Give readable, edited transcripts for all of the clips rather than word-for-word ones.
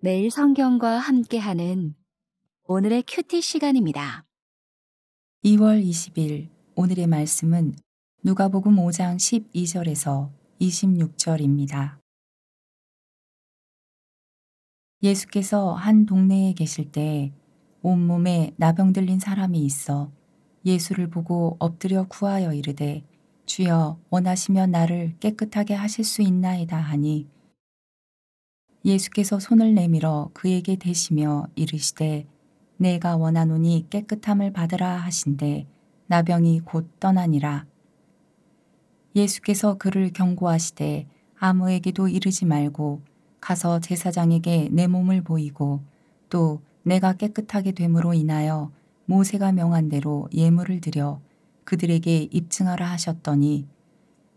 매일 성경과 함께하는 오늘의 큐티 시간입니다. 2월 20일 오늘의 말씀은 누가복음 5장 12절에서 26절입니다. 예수께서 한 동네에 계실 때 온몸에 나병 들린 사람이 있어 예수를 보고 엎드려 구하여 이르되 주여 원하시면 나를 깨끗하게 하실 수 있나이다 하니 예수께서 손을 내밀어 그에게 대시며 이르시되 내가 원하노니 깨끗함을 받으라 하신대 나병이 곧 떠나니라. 예수께서 그를 경고하시되 아무에게도 이르지 말고 가서 제사장에게 내 몸을 보이고 또 내가 깨끗하게 됨으로 인하여 모세가 명한 대로 예물을 드려 그들에게 입증하라 하셨더니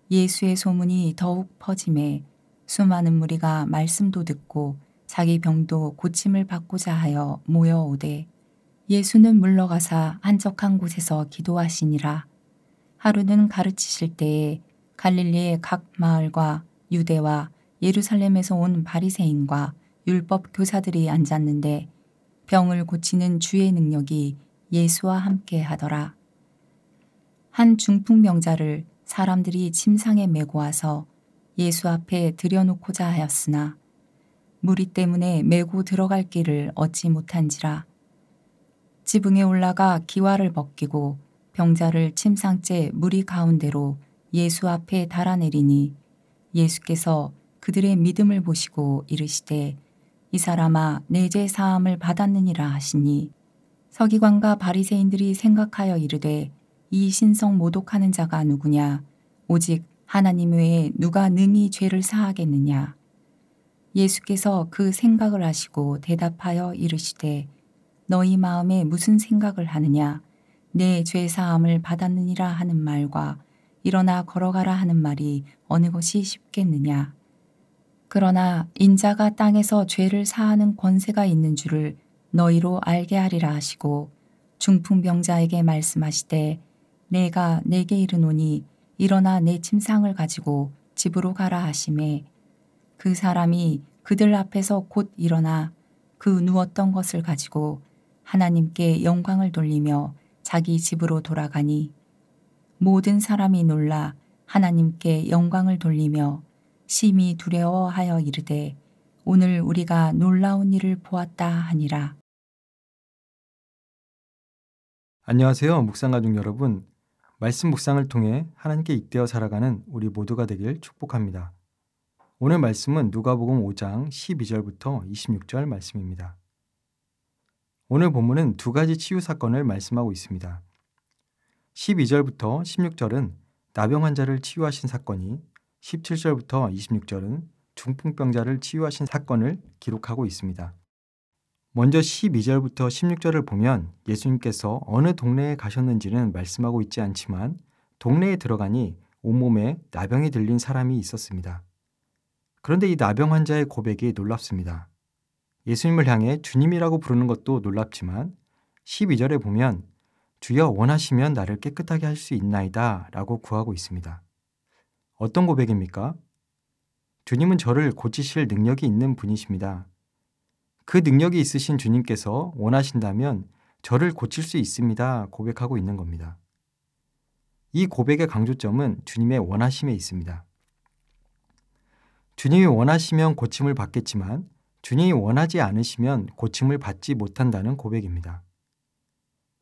예수의 소문이 더욱 퍼짐에 수많은 무리가 말씀도 듣고 자기 병도 고침을 받고자 하여 모여오되 예수는 물러가사 한적한 곳에서 기도하시니라. 하루는 가르치실 때에 갈릴리의 각 마을과 유대와 예루살렘에서 온 바리새인과 율법 교사들이 앉았는데 병을 고치는 주의 능력이 예수와 함께 하더라. 한 중풍병자를 사람들이 침상에 메고 와서 예수 앞에 들여놓고자 하였으나 무리 때문에 메고 들어갈 길을 얻지 못한지라. 지붕에 올라가 기와를 벗기고 병자를 침상째 무리 가운데로 예수 앞에 달아내리니 예수께서 그들의 믿음을 보시고 이르시되 이 사람아 내 죄 사함을 받았느니라 하시니 서기관과 바리새인들이 생각하여 이르되 이 신성 모독하는 자가 누구냐 오직 하나님 외에 누가 능히 죄를 사하겠느냐. 예수께서 그 생각을 아시고 대답하여 이르시되 너희 마음에 무슨 생각을 하느냐 내 죄 사함을 받았느니라 하는 말과 일어나 걸어가라 하는 말이 어느 것이 쉽겠느냐. 그러나 인자가 땅에서 죄를 사하는 권세가 있는 줄을 너희로 알게 하리라 하시고 중풍병자에게 말씀하시되 내가 내게 이르노니 일어나 내 침상을 가지고 집으로 가라 하시매 그 사람이 그들 앞에서 곧 일어나 그 누웠던 것을 가지고 하나님께 영광을 돌리며 자기 집으로 돌아가니 모든 사람이 놀라 하나님께 영광을 돌리며 심히 두려워하여 이르되 오늘 우리가 놀라운 일을 보았다 하니라. 안녕하세요. 묵상가족 여러분. 말씀 묵상을 통해 하나님께 입되어 살아가는 우리 모두가 되길 축복합니다. 오늘 말씀은 누가복음 5장 12절부터 26절 말씀입니다. 오늘 본문은 두 가지 치유 사건을 말씀하고 있습니다. 12절부터 16절은 나병 환자를 치유하신 사건이 17절부터 26절은 중풍병자를 치유하신 사건을 기록하고 있습니다. 먼저 12절부터 16절을 보면 예수님께서 어느 동네에 가셨는지는 말씀하고 있지 않지만 동네에 들어가니 온몸에 나병이 들린 사람이 있었습니다. 그런데 이 나병 환자의 고백이 놀랍습니다. 예수님을 향해 주님이라고 부르는 것도 놀랍지만 12절에 보면 주여 원하시면 나를 깨끗하게 할 수 있나이다 라고 구하고 있습니다. 어떤 고백입니까? 주님은 저를 고치실 능력이 있는 분이십니다. 그 능력이 있으신 주님께서 원하신다면 저를 고칠 수 있습니다 고백하고 있는 겁니다. 이 고백의 강조점은 주님의 원하심에 있습니다. 주님이 원하시면 고침을 받겠지만 주님이 원하지 않으시면 고침을 받지 못한다는 고백입니다.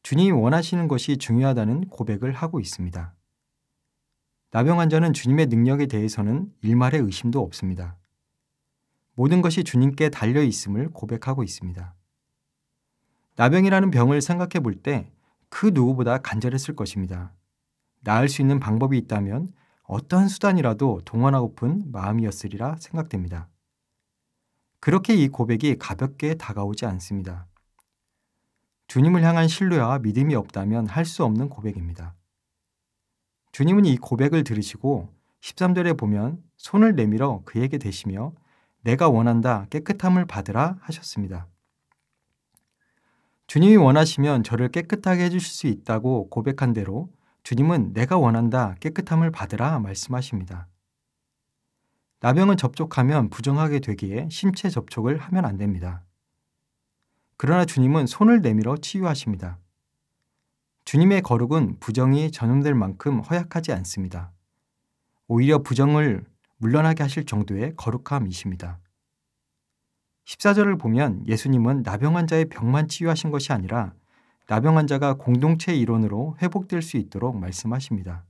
주님이 원하시는 것이 중요하다는 고백을 하고 있습니다. 나병 환자는 주님의 능력에 대해서는 일말의 의심도 없습니다. 모든 것이 주님께 달려 있음을 고백하고 있습니다. 나병이라는 병을 생각해 볼 때 그 누구보다 간절했을 것입니다. 나을 수 있는 방법이 있다면 어떠한 수단이라도 동원하고픈 마음이었으리라 생각됩니다. 그렇게 이 고백이 가볍게 다가오지 않습니다. 주님을 향한 신뢰와 믿음이 없다면 할 수 없는 고백입니다. 주님은 이 고백을 들으시고 13절에 보면 손을 내밀어 그에게 대시며 내가 원한다 깨끗함을 받으라 하셨습니다. 주님이 원하시면 저를 깨끗하게 해주실 수 있다고 고백한 대로 주님은 내가 원한다 깨끗함을 받으라 말씀하십니다. 나병은 접촉하면 부정하게 되기에 신체 접촉을 하면 안 됩니다. 그러나 주님은 손을 내밀어 치유하십니다. 주님의 거룩은 부정이 전염될 만큼 허약하지 않습니다. 오히려 부정을 물러나게 하실 정도의 거룩함이십니다. 14절을 보면 예수님은 나병 환자의 병만 치유하신 것이 아니라 나병 환자가 공동체의 일원으로 회복될 수 있도록 말씀하십니다.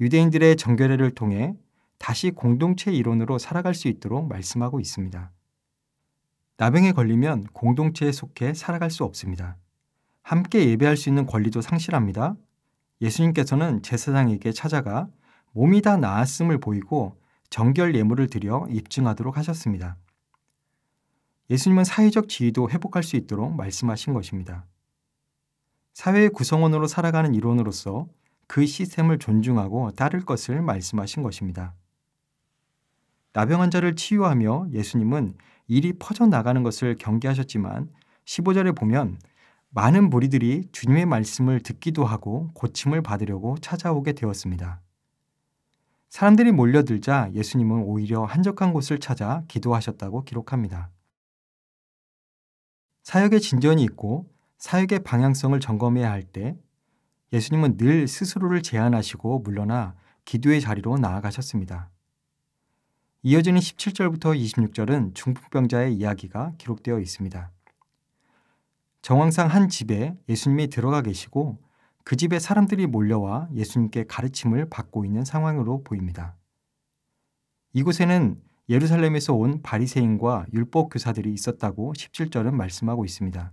유대인들의 정결례를 통해 다시 공동체의 일원으로 살아갈 수 있도록 말씀하고 있습니다. 나병에 걸리면 공동체에 속해 살아갈 수 없습니다. 함께 예배할 수 있는 권리도 상실합니다. 예수님께서는 제사장에게 찾아가 몸이 다 나았음을 보이고 정결 예물을 드려 입증하도록 하셨습니다. 예수님은 사회적 지위도 회복할 수 있도록 말씀하신 것입니다. 사회의 구성원으로 살아가는 일원으로서 그 시스템을 존중하고 따를 것을 말씀하신 것입니다. 나병 환자를 치유하며 예수님은 일이 퍼져나가는 것을 경계하셨지만 15절에 보면 많은 무리들이 주님의 말씀을 듣기도 하고 고침을 받으려고 찾아오게 되었습니다. 사람들이 몰려들자 예수님은 오히려 한적한 곳을 찾아 기도하셨다고 기록합니다. 사역의 진전이 있고 사역의 방향성을 점검해야 할 때 예수님은 늘 스스로를 제한하시고 물러나 기도의 자리로 나아가셨습니다. 이어지는 17절부터 26절은 중풍병자의 이야기가 기록되어 있습니다. 정황상 한 집에 예수님이 들어가 계시고 그 집에 사람들이 몰려와 예수님께 가르침을 받고 있는 상황으로 보입니다. 이곳에는 예루살렘에서 온 바리새인과 율법 교사들이 있었다고 17절은 말씀하고 있습니다.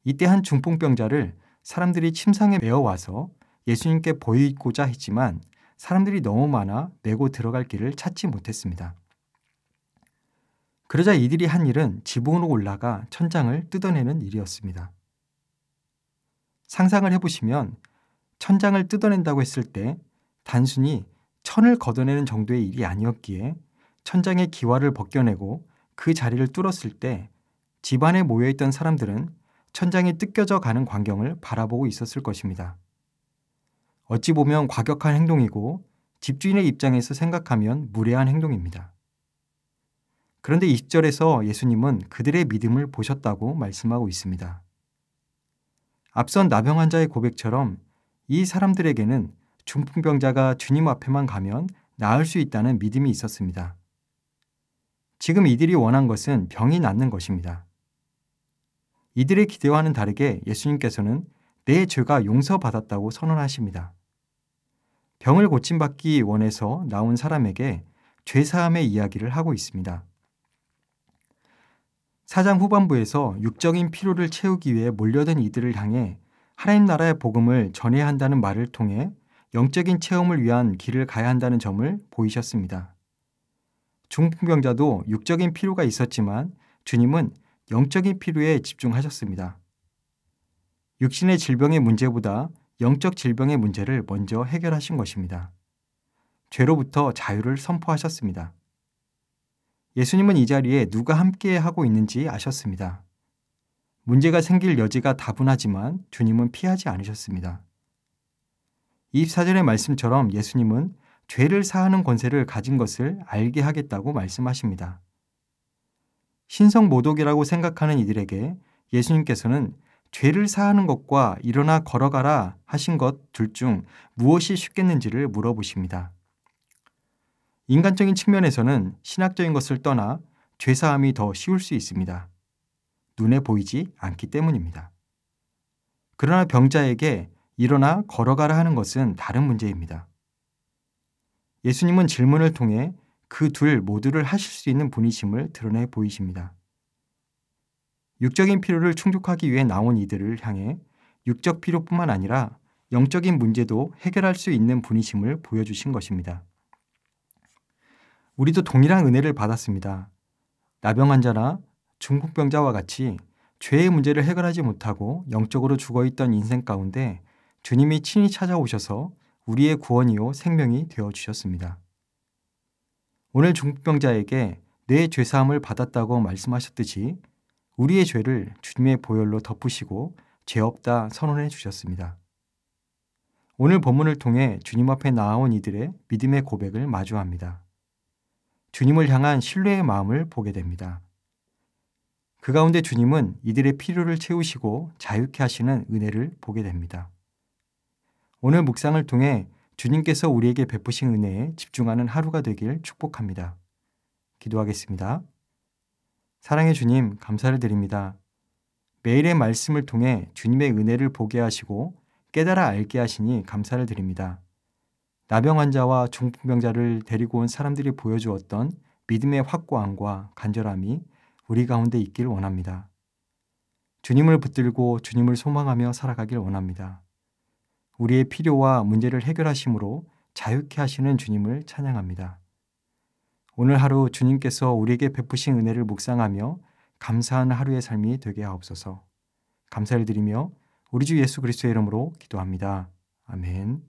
이때 한 중풍병자를 사람들이 침상에 메어와서 예수님께 보이고자 했지만 사람들이 너무 많아 메고 들어갈 길을 찾지 못했습니다. 그러자 이들이 한 일은 지붕으로 올라가 천장을 뜯어내는 일이었습니다. 상상을 해보시면 천장을 뜯어낸다고 했을 때 단순히 천을 걷어내는 정도의 일이 아니었기에 천장의 기와를 벗겨내고 그 자리를 뚫었을 때 집안에 모여있던 사람들은 천장이 뜯겨져 가는 광경을 바라보고 있었을 것입니다. 어찌 보면 과격한 행동이고 집주인의 입장에서 생각하면 무례한 행동입니다. 그런데 20절에서 예수님은 그들의 믿음을 보셨다고 말씀하고 있습니다. 앞선 나병 환자의 고백처럼 이 사람들에게는 중풍병자가 주님 앞에만 가면 나을 수 있다는 믿음이 있었습니다. 지금 이들이 원한 것은 병이 낫는 것입니다. 이들의 기대와는 다르게 예수님께서는 내 죄가 용서받았다고 선언하십니다. 병을 고침받기 원해서 나온 사람에게 죄사함의 이야기를 하고 있습니다. 4장 후반부에서 육적인 필요를 채우기 위해 몰려든 이들을 향해 하나님 나라의 복음을 전해야 한다는 말을 통해 영적인 체험을 위한 길을 가야 한다는 점을 보이셨습니다. 중풍병자도 육적인 필요가 있었지만 주님은 영적인 필요에 집중하셨습니다. 육신의 질병의 문제보다 영적 질병의 문제를 먼저 해결하신 것입니다. 죄로부터 자유를 선포하셨습니다. 예수님은 이 자리에 누가 함께 하고 있는지 아셨습니다. 문제가 생길 여지가 다분하지만 주님은 피하지 않으셨습니다. 24절의 말씀처럼 예수님은 죄를 사하는 권세를 가진 것을 알게 하겠다고 말씀하십니다. 신성 모독이라고 생각하는 이들에게 예수님께서는 죄를 사하는 것과 일어나 걸어가라 하신 것 둘 중 무엇이 쉽겠는지를 물어보십니다. 인간적인 측면에서는 신학적인 것을 떠나 죄사함이 더 쉬울 수 있습니다. 눈에 보이지 않기 때문입니다. 그러나 병자에게 일어나 걸어가라 하는 것은 다른 문제입니다. 예수님은 질문을 통해 그 둘 모두를 하실 수 있는 분이심을 드러내 보이십니다. 육적인 필요를 충족하기 위해 나온 이들을 향해 육적 필요뿐만 아니라 영적인 문제도 해결할 수 있는 분이심을 보여주신 것입니다. 우리도 동일한 은혜를 받았습니다. 나병 환자나 중풍병자와 같이 죄의 문제를 해결하지 못하고 영적으로 죽어있던 인생 가운데 주님이 친히 찾아오셔서 우리의 구원이요 생명이 되어주셨습니다. 오늘 중풍병자에게 내 죄사함을 받았다고 말씀하셨듯이 우리의 죄를 주님의 보혈로 덮으시고 죄 없다 선언해 주셨습니다. 오늘 본문을 통해 주님 앞에 나아온 이들의 믿음의 고백을 마주합니다. 주님을 향한 신뢰의 마음을 보게 됩니다. 그 가운데 주님은 이들의 필요를 채우시고 자유케 하시는 은혜를 보게 됩니다. 오늘 묵상을 통해 주님께서 우리에게 베푸신 은혜에 집중하는 하루가 되길 축복합니다. 기도하겠습니다. 사랑의 주님, 감사를 드립니다. 매일의 말씀을 통해 주님의 은혜를 보게 하시고 깨달아 알게 하시니 감사를 드립니다. 나병 환자와 중풍병자를 데리고 온 사람들이 보여주었던 믿음의 확고함과 간절함이 우리 가운데 있길 원합니다. 주님을 붙들고 주님을 소망하며 살아가길 원합니다. 우리의 필요와 문제를 해결하심으로 자유케 하시는 주님을 찬양합니다. 오늘 하루 주님께서 우리에게 베푸신 은혜를 묵상하며 감사하는 하루의 삶이 되게 하옵소서. 감사를 드리며 우리 주 예수 그리스도의 이름으로 기도합니다. 아멘.